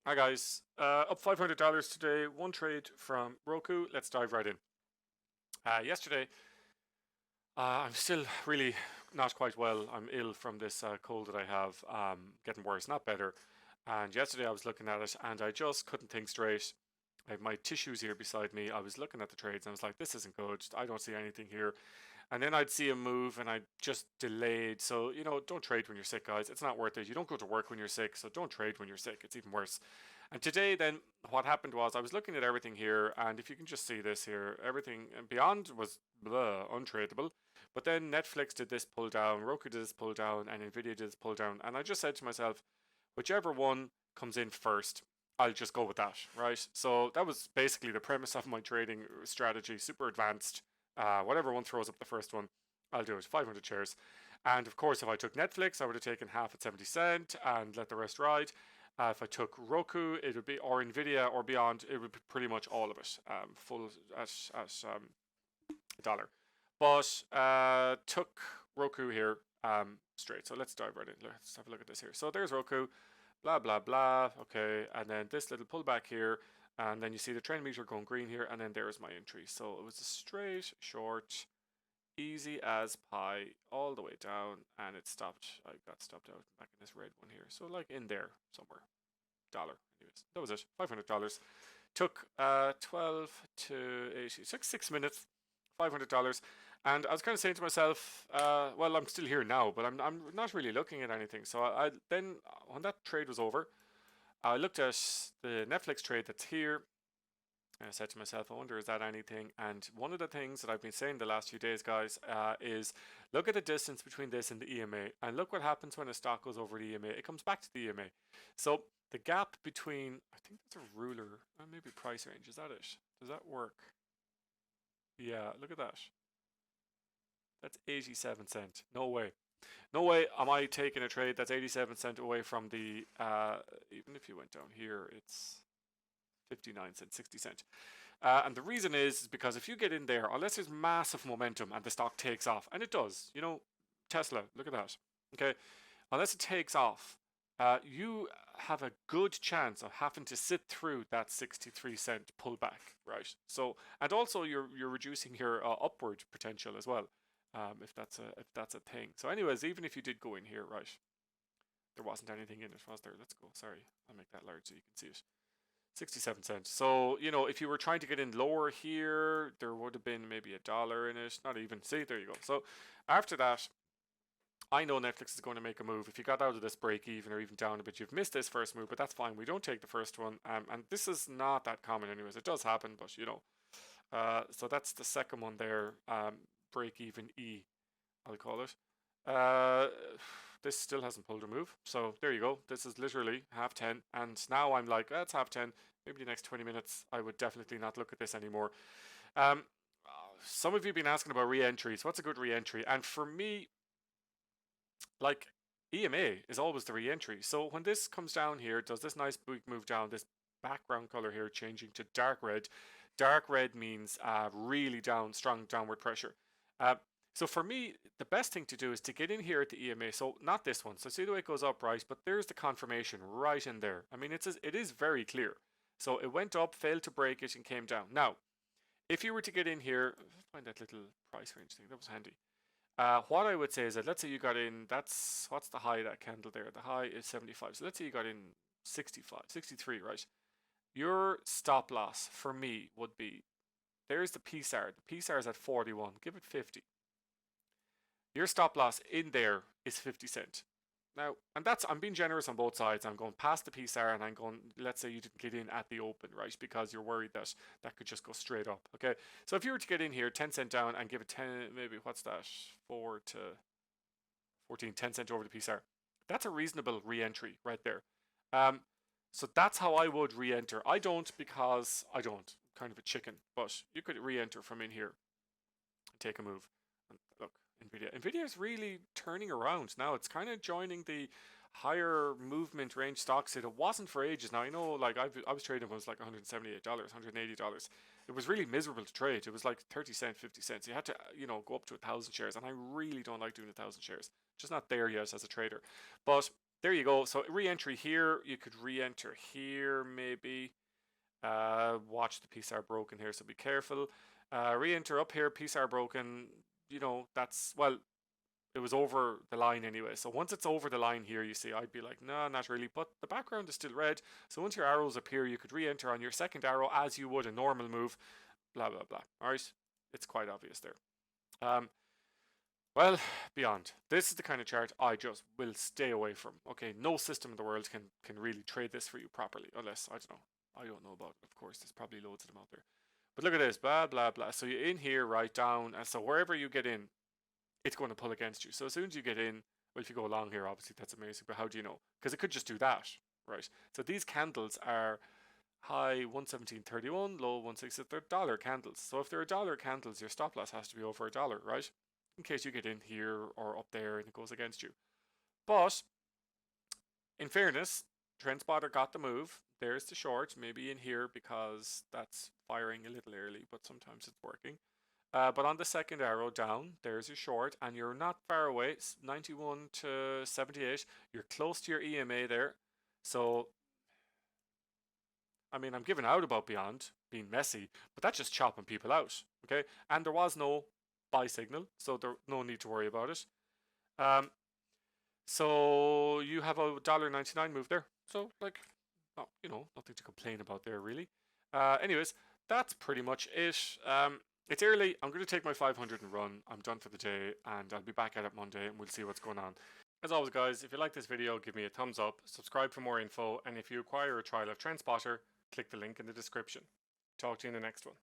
Hi guys, up $500 today, one trade from Roku. Let's dive right in. Yesterday, I'm still really not quite well. I'm ill from this cold that I have, getting worse, not better. And yesterday I was looking at it and I just couldn't think straight. I have my tissues here beside me. I was looking at the trades and I was like, this isn't good. I don't see anything here. And then I'd see a move and I just delayed. So, don't trade when you're sick, guys. It's not worth it. You don't go to work when you're sick, so don't trade when you're sick. It's even worse. And today, then, what happened was I was looking at everything here, and if you can just see this here, everything beyond was untradeable. But then Netflix did this pull down, Roku did this pull down, and Nvidia did this pull down. And I just said to myself, whichever one comes in first, I'll just go with that, right? So that was basically the premise of my trading strategy, super advanced. Whatever one throws up the first one, I'll do it. 500 shares. And of course, if I took Netflix, I would have taken half at 70 cent and let the rest ride. If I took Roku, it would be, or Nvidia or beyond, it would be pretty much all of it, full at a dollar. But took Roku here straight. So let's dive right in. Let's have a look at this here. So there's Roku, blah blah blah. Okay, and then this little pullback here, and then you see the trend meter going green here, and then there's my entry. So it was a straight short, easy as pie, all the way down, and it stopped. I got stopped out back in this red one here. So like in there somewhere, dollar. Anyways, that was it. $500. Took 12 to 80. It took 6 minutes. $500. And I was kind of saying to myself, well, I'm still here now, but I'm not really looking at anything. So I then, when that trade was over, I looked at the Netflix trade that's here. And I said to myself, I wonder, is that anything? And one of the things that I've been saying the last few days, guys, is look at the distance between this and the EMA. And look what happens when a stock goes over the EMA. It comes back to the EMA. So the gap between, I think that's a ruler, maybe price range. Is that it? Does that work? Yeah, look at that. That's 87 cent. No way. No way am I taking a trade that's 87 cent away from the, even if you went down here, it's 59 cent, 60 cent. And the reason is because if you get in there, unless there's massive momentum and the stock takes off, and it does, Tesla, look at that. Okay, unless it takes off, you have a good chance of having to sit through that 63 cent pullback, right? So, and also you're reducing your upward potential as well, if that's a thing. So, anyways, even if you did go in here, right, there wasn't anything in it, was there? Let's go. Sorry, I'll make that large so you can see it. 67 cents. So, if you were trying to get in lower here, there would have been maybe a dollar in it. Not even. See, there you go. So, after that, I know Netflix is going to make a move. If you got out of this break even or even down a bit, you've missed this first move, but that's fine. We don't take the first one. And this is not that common anyways. It does happen, but so that's the second one there. Break even E, I'll call it. This still hasn't pulled a move. So there you go. This is literally half 10. And now I'm like, it's half 10. Maybe the next 20 minutes, I would definitely not look at this anymore. Some of you have been asking about re-entries. What's a good re-entry? And for me, like, EMA is always the re-entry. So when this comes down here, does this nice big move down, this background color here changing to dark red. Dark red means really strong downward pressure. So for me, the best thing to do is to get in here at the EMA. So not this one. So see the way it goes up, right? But there's the confirmation right in there. I mean, it is very clear. So it went up, failed to break it, and came down. Now, if you were to get in here, find that little price range thing. That was handy. What I would say is that let's say you got in, what's the high of that candle there? The high is 75. So let's say you got in 65, 63, right? Your stop loss for me would be, there's the Psar. The Psar is at 41. Give it 50. Your stop loss in there is 50 cent. Now, and I'm being generous on both sides. I'm going past the Psar and I'm going, let's say you didn't get in at the open, right? Because you're worried that that could just go straight up, okay? So if you were to get in here, 10 cent down and give it 10, maybe, what's that? 4 to 14, 10 cent over the Psar. That's a reasonable re-entry right there. So that's how I would re-enter. I don't because I don't. I'm kind of a chicken, but you could re-enter from in here and take a move. And look, Nvidia is really turning around now. It's kind of joining the higher movement range stocks that it wasn't for ages. Now I know, like I was trading when it was like $178, $180. It was really miserable to trade. It was like 30 cents, 50 cents. You had to go up to 1,000 shares, and I really don't like doing 1,000 shares. Just not there yet as a trader. But there you go. So re-entry here, you could re-enter here maybe. Watch the Psar broken here, so be careful. Re-enter up here, Psar broken. You know, that's, well, it was over the line anyway. So once it's over the line here, you see, I'd be like, no, not really. But the background is still red. So once your arrows appear, you could re-enter on your second arrow as you would a normal move. Blah, blah, blah. All right. It's quite obvious there. Well, beyond. This is the kind of chart I just will stay away from. Okay, no system in the world can really trade this for you properly, unless, I don't know. I don't know about it, of course. There's probably loads of them out there. But look at this, blah, blah, blah. So you're in here, right down. And so wherever you get in, it's going to pull against you. So as soon as you get in, well, if you go along here, obviously that's amazing. But how do you know? Because it could just do that, right? So these candles are high 117.31, low 160. They're dollar candles. So if they're dollar candles, your stop loss has to be over a dollar, right? In case you get in here or up there and it goes against you. But in fairness, TrendSpotter got the move. There's the short, maybe in here because that's firing a little early, but sometimes it's working. But on the second arrow down, there's your short, and you're not far away. It's 91 to 78. You're close to your EMA there. So, I mean, I'm giving out about Beyond being messy, but that's just chopping people out. Okay, and there was no buy signal, so there's no need to worry about it. So you have a $1.99 move there. So like, oh, you know, nothing to complain about there really. Anyways, that's pretty much it. It's early. I'm going to take my 500 and run. I'm done for the day, and I'll be back at it Monday, and we'll see what's going on. As always, guys, if you like this video, give me a thumbs up, subscribe for more info, and if you require a trial of TrendSpotter, click the link in the description. Talk to you in the next one.